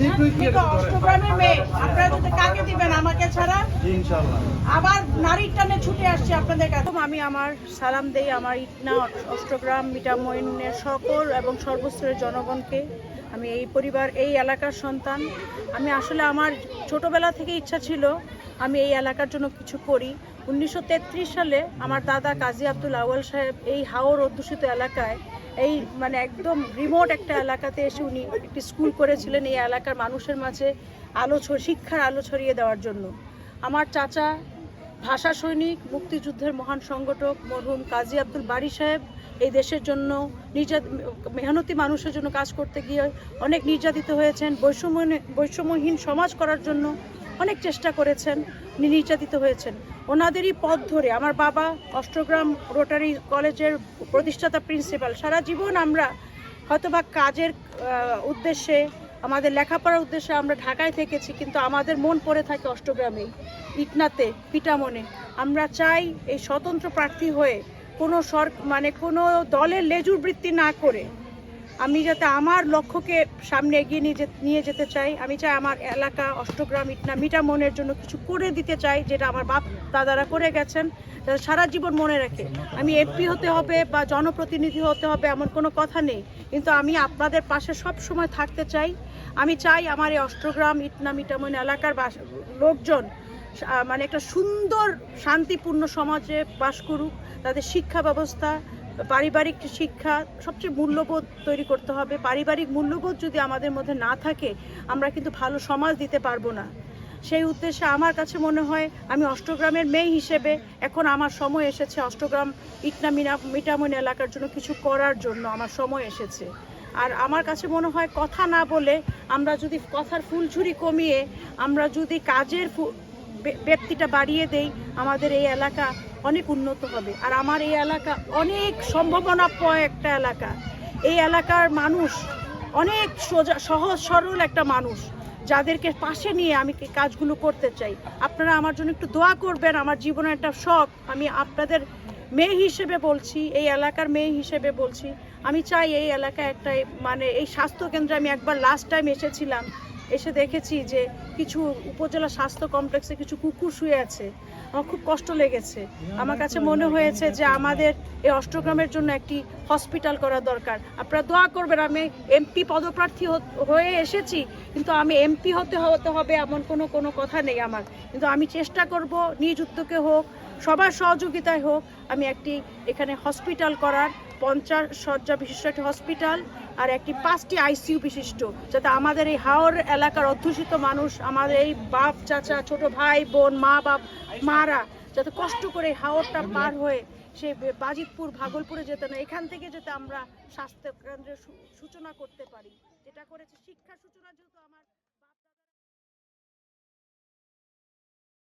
অষ্টগ্রামের মেয়ে, আপনারা যদি কাকে দিবেন আমাকে ছাড়া? ইনশাআল্লাহ। আবার নারীর টানে ছুটে আসছে আপনাদের কাছে। আমি আমার সালাম দেই আমার ইটনা অষ্টগ্রাম মিঠামইনের সকল এবং সর্বস্তরের জনগণকে। আমি এই পরিবার, এই এলাকার সন্তান। আমি আসলে আমার ছোটবেলা থেকে ইচ্ছা ছিল আমি এই এলাকার জন্য কিছু করি। 1933 সালে আমার দাদা কাজী আব্দুল আউয়াল সাহেব এই হাওর অধ্যুষিত এলাকায়, এই মানে একদম রিমোট একটা এলাকাতে এসে উনি একটি স্কুল করেছিলেন এই এলাকার মানুষের মাঝে শিক্ষার আলো ছড়িয়ে দেওয়ার জন্য। আমার চাচা ভাষা সৈনিক, মুক্তিযুদ্ধের মহান সংগঠক মরহুম কাজী আব্দুল বারী সাহেব এই দেশের জন্য মেহনতি মানুষের জন্য কাজ করতে গিয়ে অনেক নির্যাতিত হয়েছেন, বৈষম্যহীন সমাজ করার জন্য অনেক চেষ্টা করেছেন, নির্যাতিত হয়েছেন। ওনাদেরই পথ ধরে আমার বাবা অষ্টগ্রাম রোটারি কলেজের প্রতিষ্ঠাতা প্রিন্সিপাল। সারা জীবন আমরা হয়তোবা কাজের উদ্দেশ্যে, আমাদের লেখাপড়ার উদ্দেশ্যে আমরা ঢাকায় থেকেছি, কিন্তু আমাদের মন পড়ে থাকে অষ্টগ্রামেই, ইটনাতে, পিটামনে। আমরা চাই এই স্বতন্ত্র প্রার্থী হয়ে কোনো কোনো দলের লেজুর বৃত্তি না করে আমি যাতে আমার লক্ষ্যকে সামনে এগিয়ে নিয়ে যেতে চাই। আমি চাই আমার এলাকা অষ্টগ্রাম ইটনা মিঠামনের জন্য কিছু করে দিতে চাই, যেটা আমার বাপ দাদারা করে গেছেন, যাতে সারা জীবন মনে রাখে। আমি এমপি হতে হবে বা জনপ্রতিনিধি হতে হবে এমন কোনো কথা নেই, কিন্তু আমি আপনাদের পাশে সব সময় থাকতে চাই। আমি চাই আমার এই অষ্টগ্রাম ইটনা মিঠামন এলাকার লোকজন মানে একটা সুন্দর শান্তিপূর্ণ সমাজে বাস করুক। তাদের শিক্ষা ব্যবস্থা, পারিবারিক শিক্ষা, সবচেয়ে মূল্যবোধ তৈরি করতে হবে। পারিবারিক মূল্যবোধ যদি আমাদের মধ্যে না থাকে আমরা কিন্তু ভালো সমাজ দিতে পারবো না। সেই উদ্দেশ্যে আমার কাছে মনে হয় আমি অষ্টগ্রামের মেয়ে হিসেবে এখন আমার সময় এসেছে অষ্টগ্রাম ইটনা মিঠামইন এলাকার জন্য কিছু করার জন্য আমার সময় এসেছে। আর আমার কাছে মনে হয় কথা না বলে আমরা যদি কথার ফুলঝুরি কমিয়ে আমরা যদি কাজের ব্যক্তিটা বাড়িয়ে দেই, আমাদের এই এলাকা অনেক উন্নত হবে। আর আমার এই এলাকা অনেক সম্ভাবনাময় একটা এলাকা। এই এলাকার মানুষ অনেক সহজ সরল একটা মানুষ, যাদেরকে পাশে নিয়ে আমি কাজগুলো করতে চাই। আপনারা আমার জন্য একটু দোয়া করবেন। আমার জীবনের একটা শখ, আমি আপনাদের মেয়ে হিসেবে বলছি, এই এলাকার মেয়ে হিসেবে বলছি, আমি চাই এই এলাকায় একটা মানে এই স্বাস্থ্যকেন্দ্রে আমি একবার লাস্ট টাইম এসেছিলাম, এসে দেখেছি যে কিছু উপজেলা স্বাস্থ্য কমপ্লেক্সে কিছু কুকুর শুয়ে আছে। আমার খুব কষ্ট লেগেছে। আমার কাছে মনে হয়েছে যে আমাদের এই অষ্টগ্রামের জন্য একটি হসপিটাল করা দরকার। আপনারা দোয়া করবেন। আমি এমপি পদপ্রার্থী হয়ে এসেছি, কিন্তু আমি এমপি হতে হবে এমন কোনো কথা নেই আমার, কিন্তু আমি চেষ্টা করব নিজ উদ্যোগে হোক, সবার সহযোগিতায় হোক, আমি একটি এখানে হসপিটাল করার, 50 শয্যা বিশিষ্ট একটি হসপিটাল আর একটি 5টি আইসিইউ বিশিষ্ট, যাতে আমাদের এই হাওর এলাকার অধ্যুষিত মানুষ, আমাদের এই বাপ চাচা ছোট ভাই বোন মারা যাতে কষ্ট করে হাওরটা পার হয়ে সে বাজিতপুর ভাগলপুরে যেতে না, এখান থেকে যাতে আমরা স্বাস্থ্য কেন্দ্রের সূচনা করতে পারি, যেটা করেছে শিক্ষার সূচনা। যেহেতু আমার